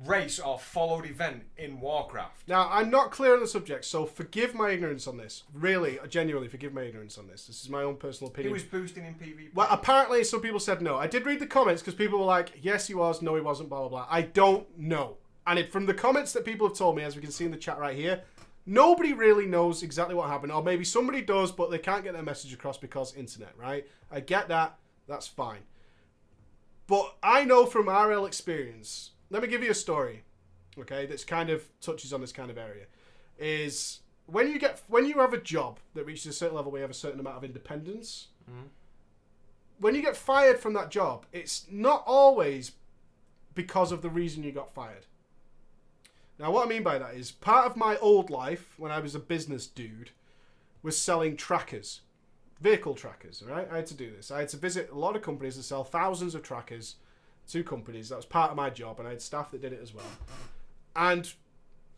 race or followed event in Warcraft. Now, I'm not clear on the subject, so forgive my ignorance on this. Really, genuinely, forgive my ignorance on this. This is my own personal opinion. He was boosting in PvP. Well, apparently some people said no. I did read the comments because people were like, yes, he was, no, he wasn't, blah, blah, blah. I don't know. And from the comments that people have told me, as we can see in the chat right here, nobody really knows exactly what happened. Or maybe somebody does, but they can't get their message across because internet, right? I get that. That's fine. But I know from RL experience... Let me give you a story, okay, that's kind of touches on this kind of area. Is when you have a job that reaches a certain level where you have a certain amount of independence, when you get fired from that job, it's not always because of the reason you got fired. Now, what I mean by that is part of my old life, when I was a business dude, was selling trackers, vehicle trackers, right? I had to do this. I had to visit a lot of companies and sell thousands of trackers to companies. That was part of my job, and I had staff that did it as well. And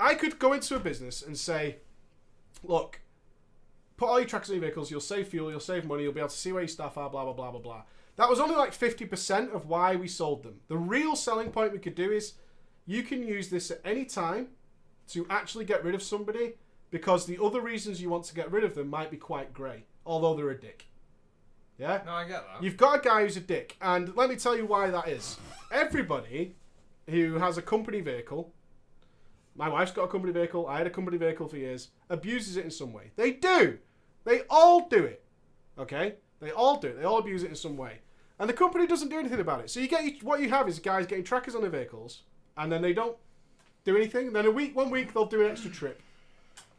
I could go into a business and say, look, put all your trackers in your vehicles, you'll save fuel, you'll save money, you'll be able to see where your staff are, blah, blah, blah, blah, blah. That was only like 50% of why we sold them. The real selling point we could do is you can use this at any time to actually get rid of somebody, because the other reasons you want to get rid of them might be quite grey, although they're a dick. Yeah? No, I get that. You've got a guy who's a dick, and let me tell you why that is. Everybody who has a company vehicle, my wife's got a company vehicle, I had a company vehicle for years, abuses it in some way. They do. They all do it. Okay? They all do it. They all abuse it in some way. And the company doesn't do anything about it. So what you have is guys getting trackers on their vehicles, and then they don't do anything. And then one week they'll do an extra trip.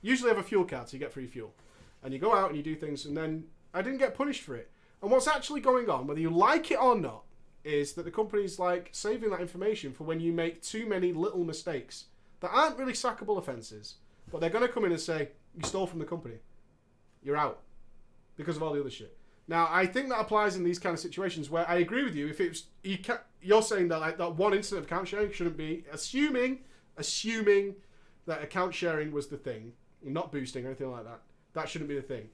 Usually have a fuel card, so you get free fuel. And you go out and you do things, and then I didn't get punished for it. And what's actually going on, whether you like it or not, is that the company's like saving that information for when you make too many little mistakes that aren't really sackable offences, but they're going to come in and say, you stole from the company. You're out. Because of all the other shit. Now, I think that applies in these kind of situations where I agree with you. If it's you're saying that like that one incident of account sharing shouldn't be, assuming that account sharing was the thing, not boosting or anything like that. That shouldn't be the thing.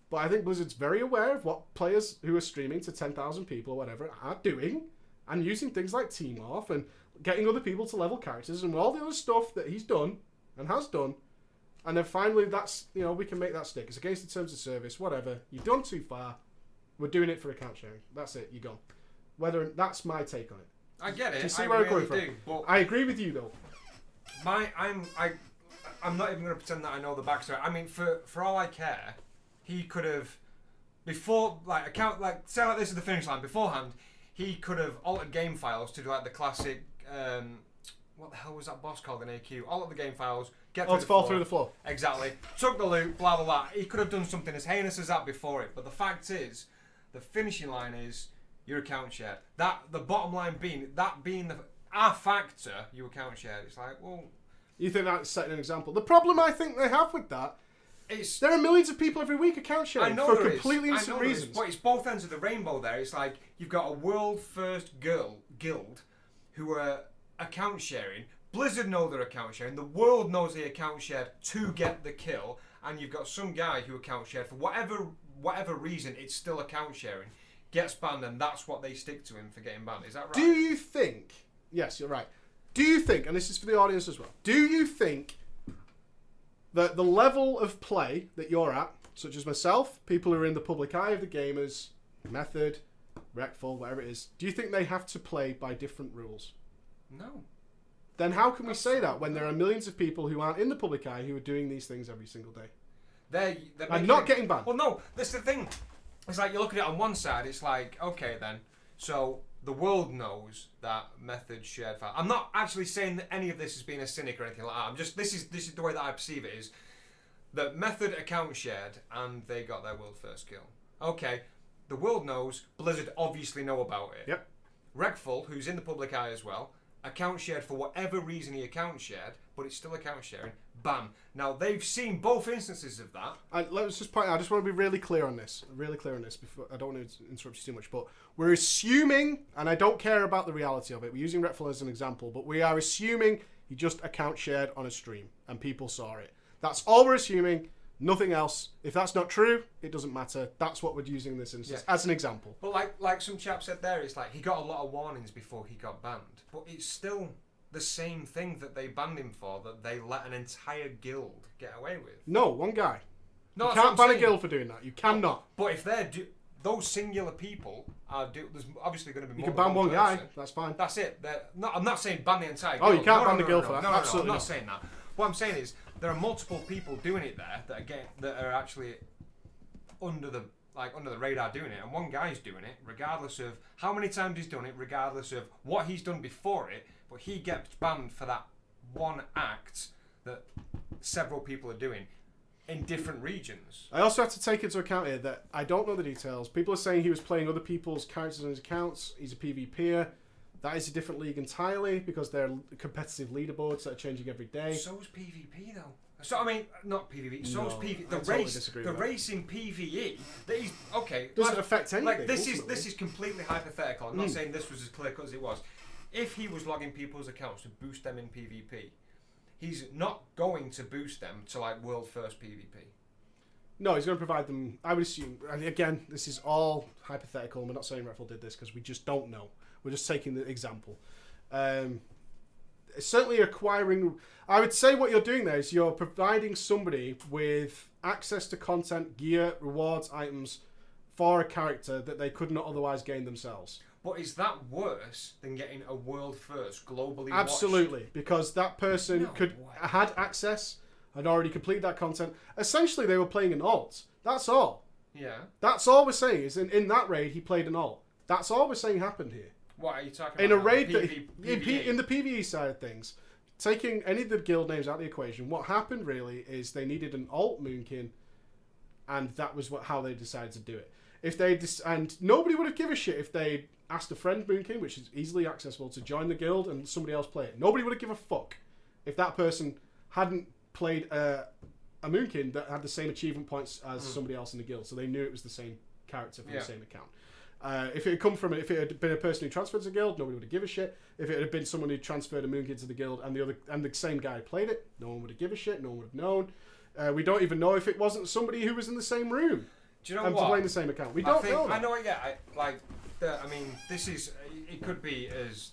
But I think Blizzard's very aware of what players who are streaming to 10,000 people or whatever are doing, and using things like Team Off and getting other people to level characters and all the other stuff that he's done and has done. And then finally, that's, we can make that stick. It's against the terms of service, whatever. You've done too far. We're doing it for account sharing. That's it. You're gone. That's my take on it. I get it. Do you see I where I'm really coming from? But I agree with you, though. I'm not even going to pretend that I know the backstory. I mean, for all I care, he could have, before, say like this is the finish line, beforehand, he could have altered game files to do like the classic, what the hell was that boss called in AQ? Alter the game files, get through the floor. Through the floor. Exactly. Took the loot, blah, blah, blah. He could have done something as heinous as that before it. But the fact is, the finishing line is your account shared. The bottom line being the our factor, you account shared. It's like, well, You think that's setting an example? The problem I think they have with that, there are millions of people every week account sharing for completely innocent reasons. But it's both ends of the rainbow there. It's like you've got a world first guild who are account sharing. Blizzard know they're account sharing. The world knows they account shared to get the kill. And you've got some guy who account shared for whatever reason. It's still account sharing. Gets banned, and that's what they stick to him for getting banned. Is that right? Do you think? Yes, you're right. Do you think? And this is for the audience as well. Do you think that the level of play that you're at, such as myself, people who are in the public eye of the gamers, Method, Rectful, whatever it is, do you think they have to play by different rules? No. Then how can we say that when there are millions of people who aren't in the public eye who are doing these things every single day? They're and not getting banned. Well, no, that's the thing. It's like you look at it on one side, it's like, okay then, so the world knows that Method shared file. I'm not actually saying that any of this is being a cynic or anything like that. I'm just this is the way that I perceive it is that Method account shared and they got their world first kill. Okay, the world knows, Blizzard obviously know about it. Yep. Regful, who's in the public eye as well, account shared for whatever reason he account shared, but it's still account sharing. Bam. Now they've seen both instances of that. Let's just point out, I just want to be really clear on this. Before I don't want to interrupt you too much, but we're assuming, and I don't care about the reality of it. We're using Retful as an example, but we are assuming he just account shared on a stream and people saw it. That's all we're assuming. Nothing else. If that's not true, it doesn't matter. That's what we're using in this instance as an example. But like some chap said there, it's like he got a lot of warnings before he got banned. But it's still the same thing that they banned him for, that they let an entire guild get away with. No, one guy. No, you can't ban a guild for doing that. You cannot. But if they're those singular people there's obviously going to be more. You can ban one guy. Person. That's fine. That's it. I'm not saying ban the entire guild. Oh, you can't ban the guild for that. No, Absolutely I'm not saying that. What I'm saying is there are multiple people doing it there that are actually under the radar doing it, and one guy's doing it regardless of how many times he's done it, regardless of what he's done before it, but he gets banned for that one act that several people are doing in different regions. I also have to take into account here that I don't know the details. People are saying he was playing other people's characters on his accounts. He's a PvPer. That is a different league entirely because they're competitive leaderboards that are changing every day. So is PvP though. So I mean, not PvP. So is PvP. The race in PvE. That is okay. Doesn't affect anything. Like this is completely hypothetical. I'm not saying this was as clear cut as it was. If he was logging people's accounts to boost them in PvP, he's not going to boost them to like world first PvP. No, he's going to provide them. I would assume. And again, this is all hypothetical. And we're not saying Redfall did this because we just don't know. We're just taking the example. Certainly acquiring... I would say what you're doing there is you're providing somebody with access to content, gear, rewards, items for a character that they could not otherwise gain themselves. But is that worse than getting a world first, globally watched? Absolutely, because that person had access, had already completed that content. Essentially, they were playing an alt. That's all. Yeah. That's all we're saying is in that raid, he played an alt. That's all we're saying happened here. What are you talking about? In a raid, in the PvE side of things, taking any of the guild names out of the equation, what happened really is they needed an alt Moonkin, and that was how they decided to do it. If they and nobody would have given a shit if they asked a friend Moonkin, which is easily accessible, to join the guild and somebody else play it. Nobody would have given a fuck if that person hadn't played a Moonkin that had the same achievement points as somebody else in the guild, so they knew it was the same character from the same account. If it had been a person who transferred to the guild, nobody would have given a shit. If it had been someone who transferred a Moonkin to the guild and the same guy played it, no one would have given a shit. No one would have known. We don't even know if it wasn't somebody who was in the same room. Do you know what? Playing the same account. We don't know. I know it. Yeah. I mean, this is. It could be as.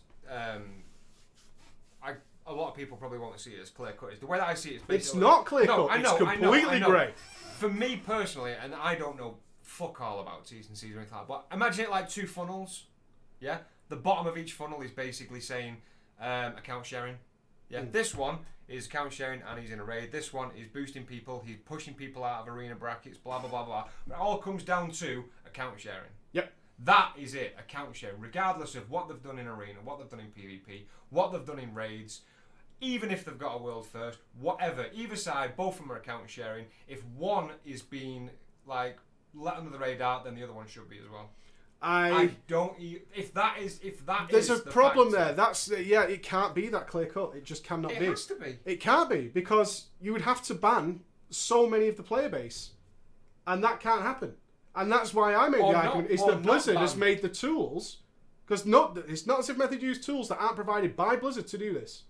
A lot of people probably won't see it as clear cut. The way that I see it is basically. It's not clear cut. It's completely grey. For me personally, and I don't know fuck all about T's and C's or anything like that, but imagine it like two funnels. Yeah. The bottom of each funnel is basically saying account sharing. Yeah. This one is account sharing and he's in a raid. This one is boosting people. He's pushing people out of arena brackets. Blah blah blah blah. But it all comes down to account sharing. Yep. That is it. Account sharing, regardless of what they've done in arena, what they've done in PvP, what they've done in raids. Even if they've got a world first, whatever, either side, both of them are account sharing. If one is being like let under the radar, then the other one should be as well. I don't. If that is There's a the problem factor, there. That's it can't be that clear cut. It just cannot be. It has to be. It can't be because you would have to ban so many of the player base, and that can't happen. And that's why I made the argument is that Blizzard has made the tools, because it's not as if Method use tools that aren't provided by Blizzard to do this.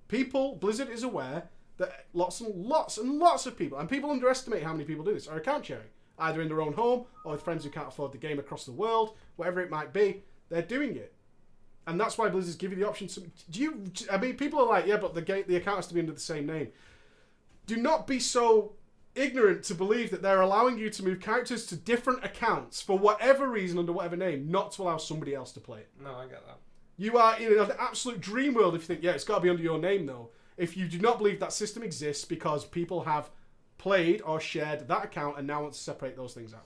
Blizzard is aware that lots and lots and lots of people, and people underestimate how many people do this, are account sharing. Either in their own home or with friends who can't afford the game across the world, whatever it might be, they're doing it. And that's why Blizzard's give you the option to... people are like, yeah, but the account has to be under the same name. Do not be so ignorant to believe that they're allowing you to move characters to different accounts for whatever reason, under whatever name, not to allow somebody else to play it. No, I get that. You are in an absolute dream world if you think, yeah, it's got to be under your name, though. If you do not believe that system exists because people have played or shared that account and now want to separate those things out.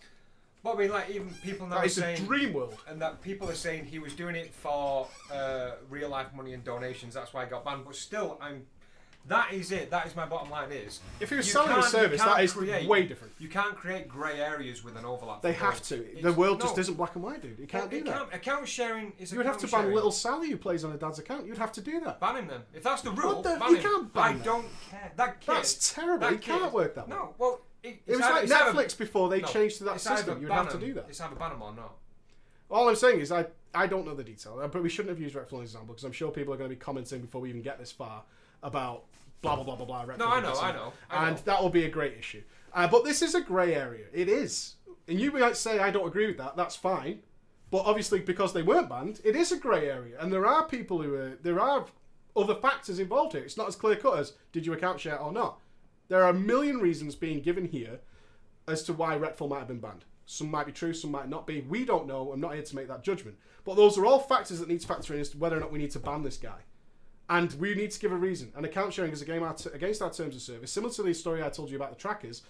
But I mean, like, even people now that is saying... a dream world. And that people are saying he was doing it for real-life money and donations, that's why he got banned. But still, that is it. That is my bottom line is... If he was selling a service, that is way different. You can't create grey areas with an overlap. They have to. The world just isn't black and white, dude. You can't do that. Account sharing is You would have to ban little Sally who plays on a dad's account. You'd have to do that. Ban him then. If that's the rule, ban you him. Can't ban I don't care. That kid... That's terrible. It can't work that way. No, well... It was like Netflix before they changed to that system. You'd have to do that. It's either ban them or not. All I'm saying is I don't know the detail, but we shouldn't have used Redfall as an example because I'm sure people are going to be commenting before we even get this far about blah blah blah blah blah. Redfall no, I know. And that will be a great issue. But this is a grey area. It is. And you might say I don't agree with that. That's fine. But obviously because they weren't banned, it is a grey area. And there are people there are other factors involved here. It's not as clear cut as did you account share or not. There are a million reasons being given here as to why Redfall might have been banned. Some might be true, some might not be. We don't know. I'm not here to make that judgment. But those are all factors that need to factor in as to whether or not we need to ban this guy. And we need to give a reason. And account sharing is a game against our terms of service. Similar to the story I told you about the trackers,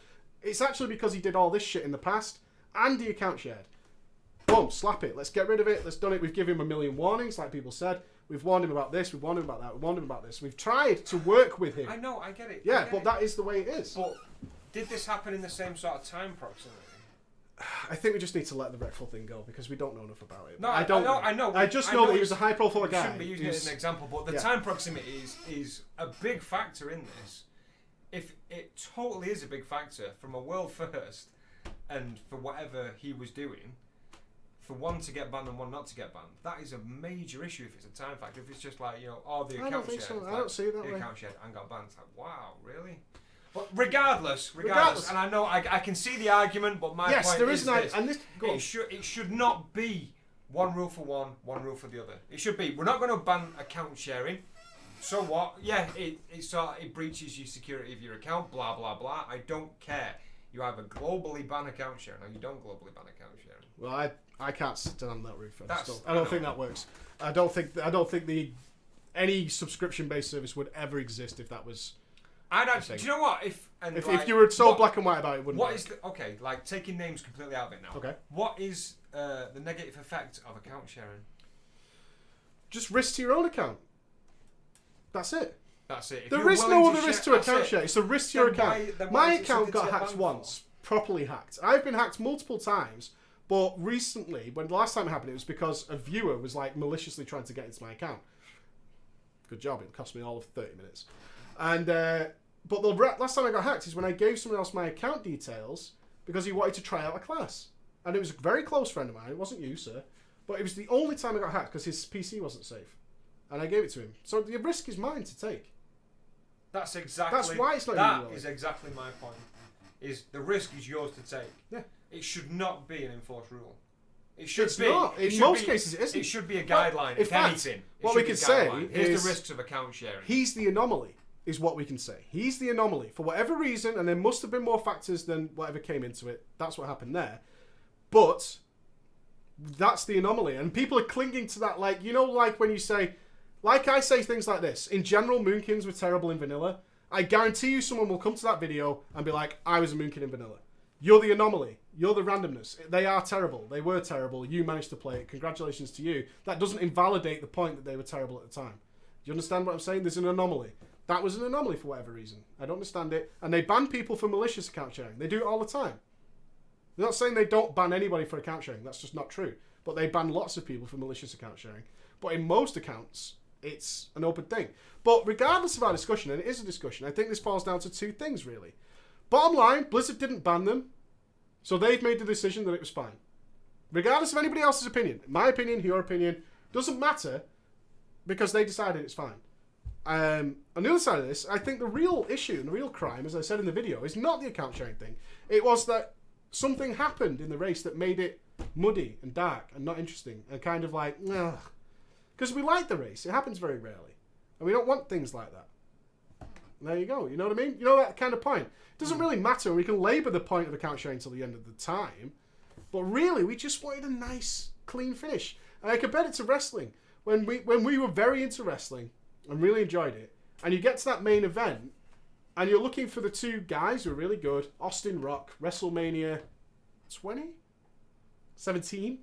it's actually because he did all this shit in the past and he account shared. Boom, slap it. Let's get rid of it. Let's done it. We've given him a million warnings, like people said. We've warned him about this. We've warned him about that. We've warned him about this. We've tried to work with him. I know. I get it. Yeah, but that is the way it is. But did this happen in the same sort of time proximity? I think we just need to let the Redfall thing go because we don't know enough about it. No, I don't. I know. I just know that he was a high-profile guy. We shouldn't be using it as an example, but the time proximity is a big factor in this. If it totally is a big factor from a world first, and for whatever he was doing, for one to get banned and one not to get banned, that is a major issue if it's a time factor. If it's just like, the account shared. I don't think so. I don't see it that way. The account shared and got banned. It's like, wow, really? But regardless, and I know I can see the argument, but my point is this. And it should not be one rule for one rule for the other. It should be, we're not going to ban account sharing. So what? Yeah, it breaches your security of your account, blah, blah, blah. I don't care. You either globally ban account sharing or you don't globally ban account sharing. Well, I can't sit down on that roof. I don't think that works. I don't think any subscription-based service would ever exist if that was... do you know what? If you were so black and white about it, it wouldn't work. Like taking names completely out of it now. Okay. What is the negative effect of account sharing? Just risk to your own account. That's it. That's it. There is no other risk to account share. It's a risk to your account. My account got hacked once, properly hacked. I've been hacked multiple times, but recently, when the last time it happened, it was because a viewer was like maliciously trying to get into my account. Good job. It cost me all of 30 minutes. And but the last time I got hacked is when I gave someone else my account details because he wanted to try out a class. And it was a very close friend of mine. It wasn't you, sir. But it was the only time I got hacked because his PC wasn't safe. And I gave it to him. So the risk is mine to take. That's why it's not that is exactly my point. Is the risk is yours to take. Yeah. It should not be an enforced rule. It should it's not. In most cases, it isn't. It should be a guideline. If anything, what we can say is the risks of account sharing. He's the anomaly, is what we can say. He's the anomaly for whatever reason, and there must have been more factors than whatever came into it. That's what happened there. But that's the anomaly, and people are clinging to that. Like when you say. Like I say things like this. In general, Moonkins were terrible in vanilla. I guarantee you someone will come to that video and be like, I was a Moonkin in vanilla. You're the anomaly. You're the randomness. They are terrible. They were terrible. You managed to play it. Congratulations to you. That doesn't invalidate the point that they were terrible at the time. Do you understand what I'm saying? There's an anomaly. That was an anomaly for whatever reason. I don't understand it. And they ban people for malicious account sharing. They do it all the time. They're not saying they don't ban anybody for account sharing. That's just not true. But they ban lots of people for malicious account sharing. But in most accounts, it's an open thing. But regardless of our discussion, and it is a discussion, I think this falls down to two things, really. Bottom line, Blizzard didn't ban them, so they've made the decision that it was fine. Regardless of anybody else's opinion, my opinion, your opinion, doesn't matter because they decided it's fine. On the other side of this, I think the real issue and the real crime, as I said in the video, is not the account sharing thing. It was that something happened in the race that made it muddy and dark and not interesting and kind of like, ugh. Because we like the race. It happens very rarely. And we don't want things like that. And there you go. You know what I mean? You know that kind of point. It doesn't really matter. We can labour the point of account sharing until the end of the time. But really, we just wanted a nice, clean finish. And I compared it to wrestling. When we were very into wrestling and really enjoyed it, and you get to that main event, and you're looking for the two guys who are really good, Austin Rock, WrestleMania 20? 17?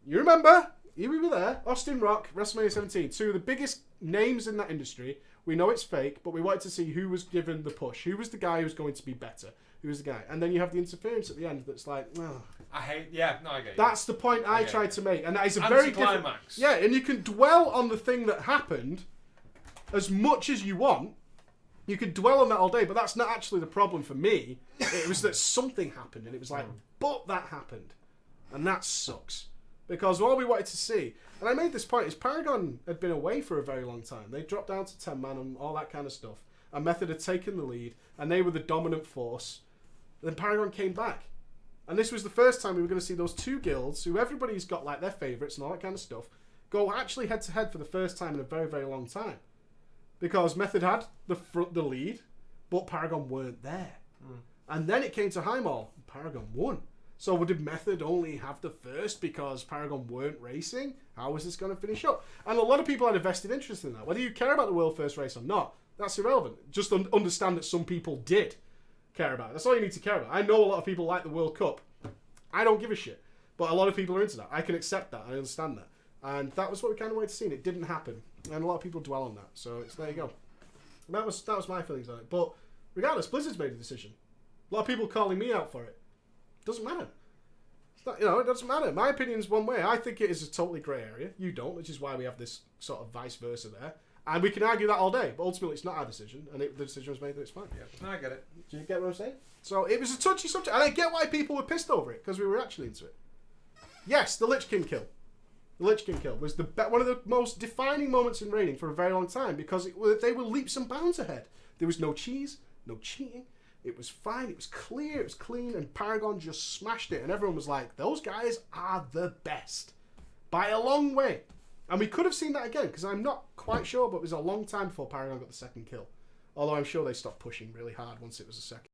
You remember? You were there. Austin Rock, WrestleMania 17. Two of the biggest names in that industry. We know it's fake, but we wanted to see who was given the push. Who was the guy who was going to be better? Who was the guy? And then you have the interference at the end that's like, oh. I get you. That's the point I tried to make. And that is a very different... Yeah, and you can dwell on the thing that happened as much as you want. You could dwell on that all day, but that's not actually the problem for me. It was that something happened, and it was like, but that happened. And that sucks. Because all we wanted to see, and I made this point, is Paragon had been away for a very long time. They dropped down to 10-man and all that kind of stuff. And Method had taken the lead, and they were the dominant force. Then Paragon came back. And this was the first time we were going to see those two guilds, who everybody's got like their favourites and all that kind of stuff, go actually head-to-head for the first time in a very, very long time. Because Method had the lead, but Paragon weren't there. And then it came to Highmall, and Paragon won. So did Method only have the first because Paragon weren't racing? How was this going to finish up? And a lot of people had a vested interest in that. Whether you care about the world first race or not, that's irrelevant. Just understand that some people did care about it. That's all you need to care about. I know a lot of people like the World Cup. I don't give a shit. But a lot of people are into that. I can accept that. I understand that. And that was what we kind of wanted to see. And it didn't happen. And a lot of people dwell on that. So there you go. And that was my feelings on it. But regardless, Blizzard's made a decision. A lot of people calling me out for it. Doesn't matter. It's not, it doesn't matter. My opinion's one way. I think it is a totally grey area. You don't, which is why we have this sort of vice versa there. And we can argue that all day, but ultimately it's not our decision, and the decision was made that it's fine. Yeah, no, I get it. Do you get what I'm saying? So it was a touchy subject, and I get why people were pissed over it, because we were actually into it. Yes, the Lich King kill. The Lich King kill was one of the most defining moments in raiding for a very long time, because they were leaps and bounds ahead. There was no cheese, no cheating. It was fine, it was clear, it was clean, and Paragon just smashed it, and everyone was like, those guys are the best. By a long way. And we could have seen that again, because I'm not quite sure, but it was a long time before Paragon got the second kill. Although I'm sure they stopped pushing really hard once it was a second.